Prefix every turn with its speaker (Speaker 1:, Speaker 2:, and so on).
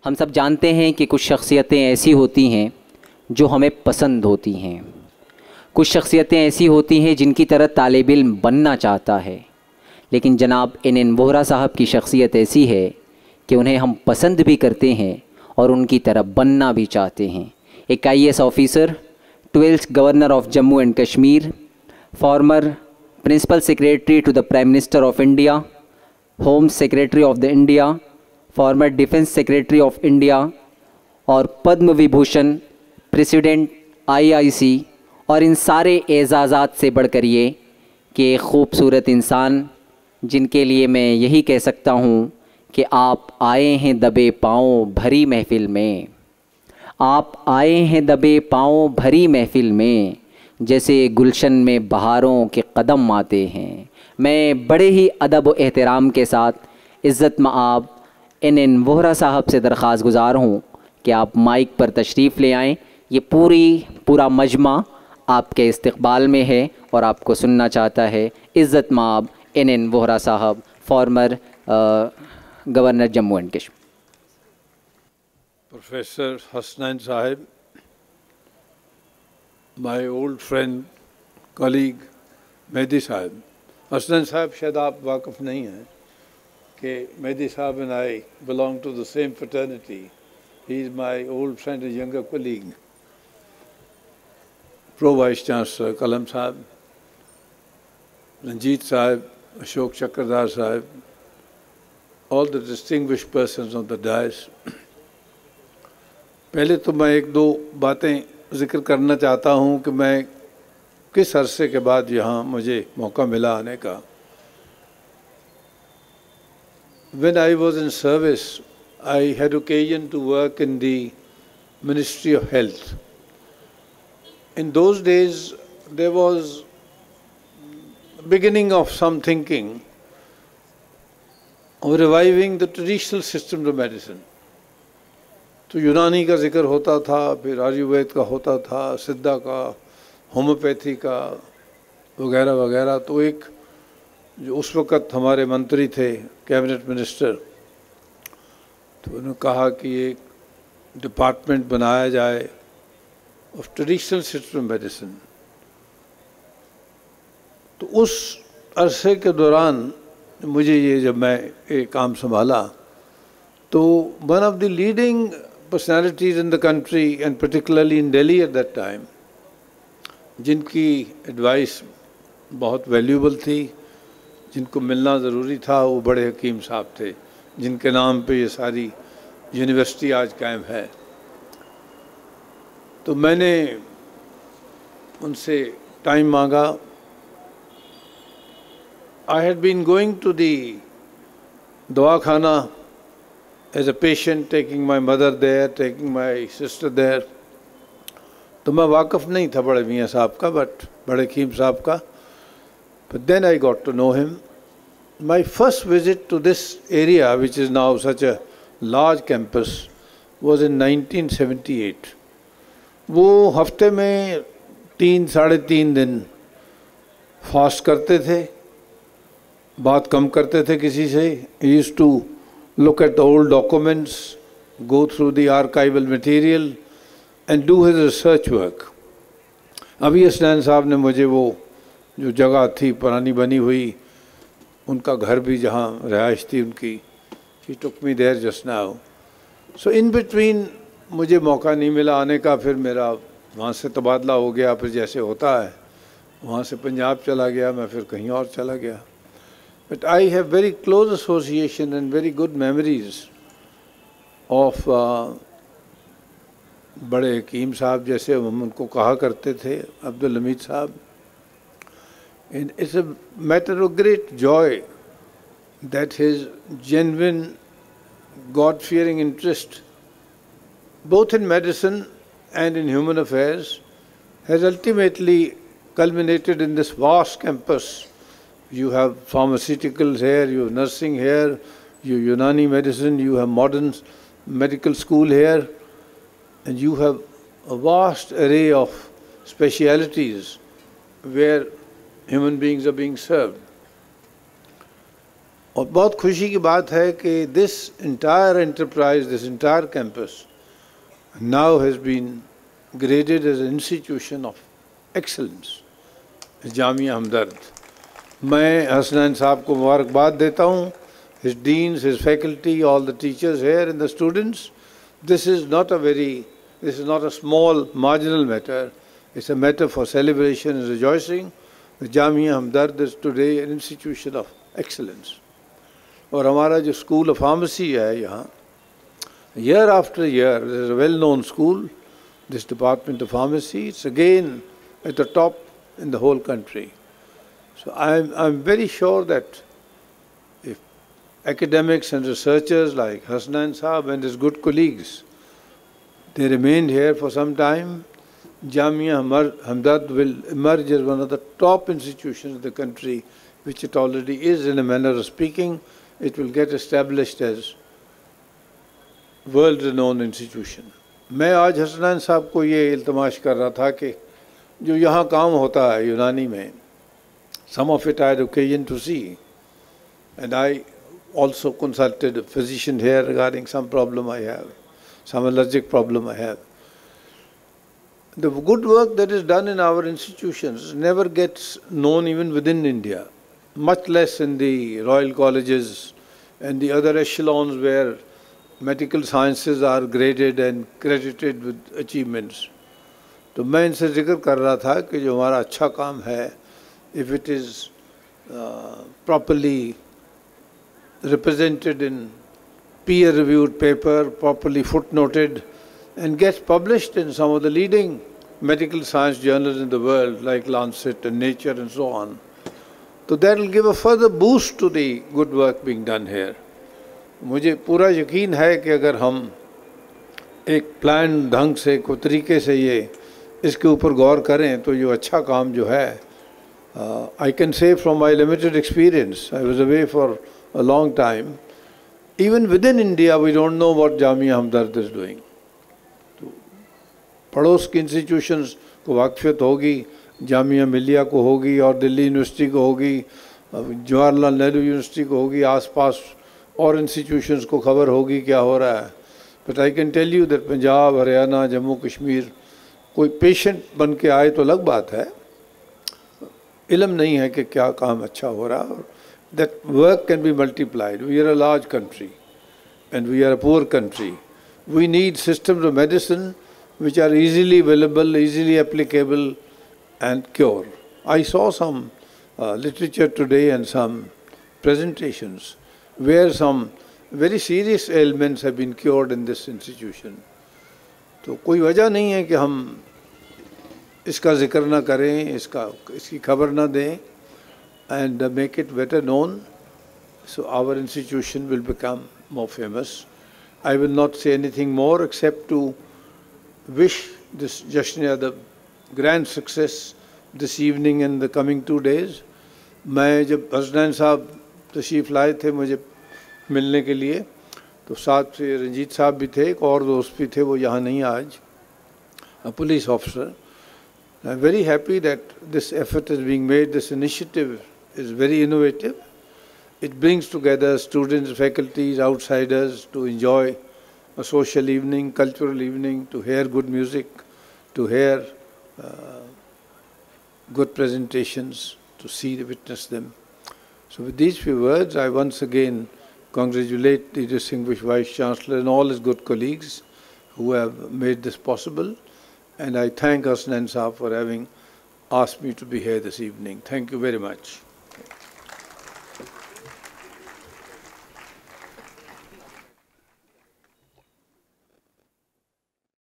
Speaker 1: हम सब जानते हैं कि कुछ शख्सियतें ऐसी होती हैं जो हमें पसंद होती हैं, कुछ शख्सियतें ऐसी होती हैं जिनकी तरह तालिब इल्म बनना चाहता है। लेकिन जनाब एन वोहरा साहब की शख्सियत ऐसी है कि उन्हें हम पसंद भी करते हैं और उनकी तरह बनना भी चाहते हैं। एक IAS officer, 12th governor of Jammu and Kashmir, former principal secretary to the prime minister of India, home secretary of the India, former defence secretary of India और पद्म विभूषण, प्रेसिडेंट IIC और इन सारे एजाज़ात से बढ़कर ये कि एक ख़ूबसूरत इंसान जिनके लिए मैं यही कह सकता हूँ कि आप आए हैं दबे पाँव भरी महफ़िल में, आप आए हैं दबे पाँव भरी महफ़िल में, जैसे गुलशन में बहारों के कदम आते हैं। मैं बड़े ही अदब व एहतराम के साथ इज़्ज़त मआब एन वोहरा साहब से दरख्वास्त गुज़ार हूँ कि आप माइक पर तशरीफ़ ले आएँ। ये पूरा मजमा आपके इस्तक़बाल में है और आपको सुनना चाहता है। इज़्ज़त मआब एन वोहरा साहब, former governor Jammu and Kashmir.
Speaker 2: Professor Hasnain Sahib, my old friend, colleague Mehdi Sahib. Hasnain Sahib शायद आप वाक़िफ़ नहीं हैं कि Mehdi Sahib and I belong to the same fraternity. He is my old friend and younger colleague. Pro Vice Chancellor Kalam Sahib, Ranjit Sahib, Ashok Chakradhar Sahib, all the distinguished persons on the dais. पहले तो मैं एक दो बातें ज़िक्र करना चाहता हूँ कि मैं किस अरसे के बाद यहाँ मुझे मौका मिला आने का। When I was in service, I had occasion to work in the Ministry of Health. In those days, there was beginning of some thinking of reviving the traditional systems of medicine. तो यूनानी का ज़िक्र होता था, फिर आयुर्वेद का होता था, सिद्धा का, होम्योपैथी का वगैरह वगैरह। तो एक जो उस वक़्त हमारे मंत्री थे, कैबिनेट मिनिस्टर, तो उन्होंने कहा कि एक डिपार्टमेंट बनाया जाए ऑफ ट्रेडिशनल सिस्टम मेडिसिन। तो उस अरसे के दौरान मुझे ये जब मैं ये काम संभाला तो one of the leading personalities in the country and particularly in Delhi at that time, जिनकी एडवाइस बहुत वैल्यूबल थी, जिनको मिलना ज़रूरी था, वो बड़े हकीम साहब थे जिनके नाम पे ये सारी यूनिवर्सिटी आज कायम है। तो मैंने उनसे टाइम मांगा। I had been going to the दवाखाना as a patient, taking my mother there, taking my sister there. तो मैं वाक़िफ़ नहीं था बड़े मियाँ साहब का, बट बड़े हकीम साहब का। But then I got to know him. My first visit to this area, which is now such a large campus, was in 1978. वो हफ्ते में 3-3.5 दिन फास्ट करते थे, बात कम करते थे किसी से। He used to look at the old documents, go through the archival material and do his research work. अभी हसनैन साहब ने मुझे वो जो जगह थी पुरानी बनी हुई, उनका घर भी जहाँ रिहाइश थी उनकी, he took me there just now. So in between मुझे मौका नहीं मिला आने का, फिर मेरा वहाँ से तबादला हो गया, फिर जैसे होता है वहाँ से पंजाब चला गया, मैं फिर कहीं और चला गया। But I have very close association and very good memories of बड़े हकीम साहब, जैसे हम उनको कहा करते थे, अब्दुल हमीद साहब। And it's a matter of great joy that his genuine God-fearing interest, both in medicine and in human affairs, has ultimately culminated in this vast campus. You have pharmaceuticals here, you have nursing here, you have Unani medicine, you have modern medical school here, and you have a vast array of specialities where human beings are being served. और बहुत खुशी की बात है कि this entire enterprise, this entire campus now has been graded as an institution of excellence, Jamia Hamdard. मैं हसनैन साहब को मुबारकबाद देता हूँ, his deans, his faculty, all the teachers here and the students. This is not a small marginal matter. It's a matter for celebration and rejoicing. The Jamia Hamdard is today an institution of excellence. और हमारा जो school of pharmacy है यहाँ, year after year, there is a well-known school, this department of pharmacy. It's again at the top in the whole country. So I'm very sure that if academics and researchers like Hasnan Saab and his good colleagues, they remained here for some time, Jamia Hamdard will emerge as one of the top institutions of the country, which it already is in a manner of speaking. It will get established as world renowned institution. मैं आज हसनैन साहब को ये इल्तमाश कर रहा था कि जो यहाँ काम होता है यूनानी में, some of it I had occasion to see, and I also consulted a physician here regarding some problem I have, some allergic problem I have. The good work that is done in our institutions never gets known even within India, much less in the royal colleges and the other echelons where medical sciences are graded and credited with achievements. तो मैं इनसे जिक्र कर रहा था कि जो हमारा अच्छा काम है, if it is properly represented in peer-reviewed paper, properly footnoted, and gets published in some of the leading medical science journals in the world, like Lancet and Nature and so on, so that will give a further boost to the good work being done here. मुझे पूरा यकीन है कि अगर हम एक plan ढंग से को तरीके से ये इसके ऊपर गौर करें तो जो अच्छा काम जो है, I can say from my limited experience, I was away for a long time, even within India we don't know what Jamia Hamdard is doing. तो पड़ोस की इंस्टीट्यूशंस को वाकफियत होगी, जामिया मिलिया को होगी और दिल्ली यूनिवर्सिटी को होगी, जवाहरलाल नेहरू यूनिवर्सिटी को होगी, आसपास और इंस्टीट्यूशंस को खबर होगी क्या हो रहा है। But I can tell you that Punjab, Haryana, Jammu Kashmir कोई पेशेंट बन के आए तो अलग बात है, इल्म नहीं है कि क्या काम अच्छा हो रहा। That work can be multiplied. We are a large country and we are a poor country. We need systems of medicine which are easily available, easily applicable and cure. I saw some literature today and some presentations where some very serious ailments have been cured in this institution. तो कोई वजह नहीं है कि हम इसका जिक्र ना करें, इसकी खबर ना दें, and make it better known, so our institution will become more famous. I will not say anything more except to wish this Jashan the grand success this evening and the coming 2 days. मैं जब हसनैन साहब तशरीफ़ लाए थे मुझे मिलने के लिए, तो साथ से रंजीत साहब भी थे, एक और दोस्त भी थे, वो यहाँ नहीं आज, a police officer. I'm very happy that this effort is being made. This initiative is very innovative. It brings together students, faculties, outsiders to enjoy a social evening, cultural evening, to hear good music, to hear good presentations, to see, witness them. So with these few words, I once again congratulate the distinguished Vice-Chancellor and all his good colleagues who have made this possible. And I thank Hasnan Saab for having asked me to be here this evening. Thank you very much.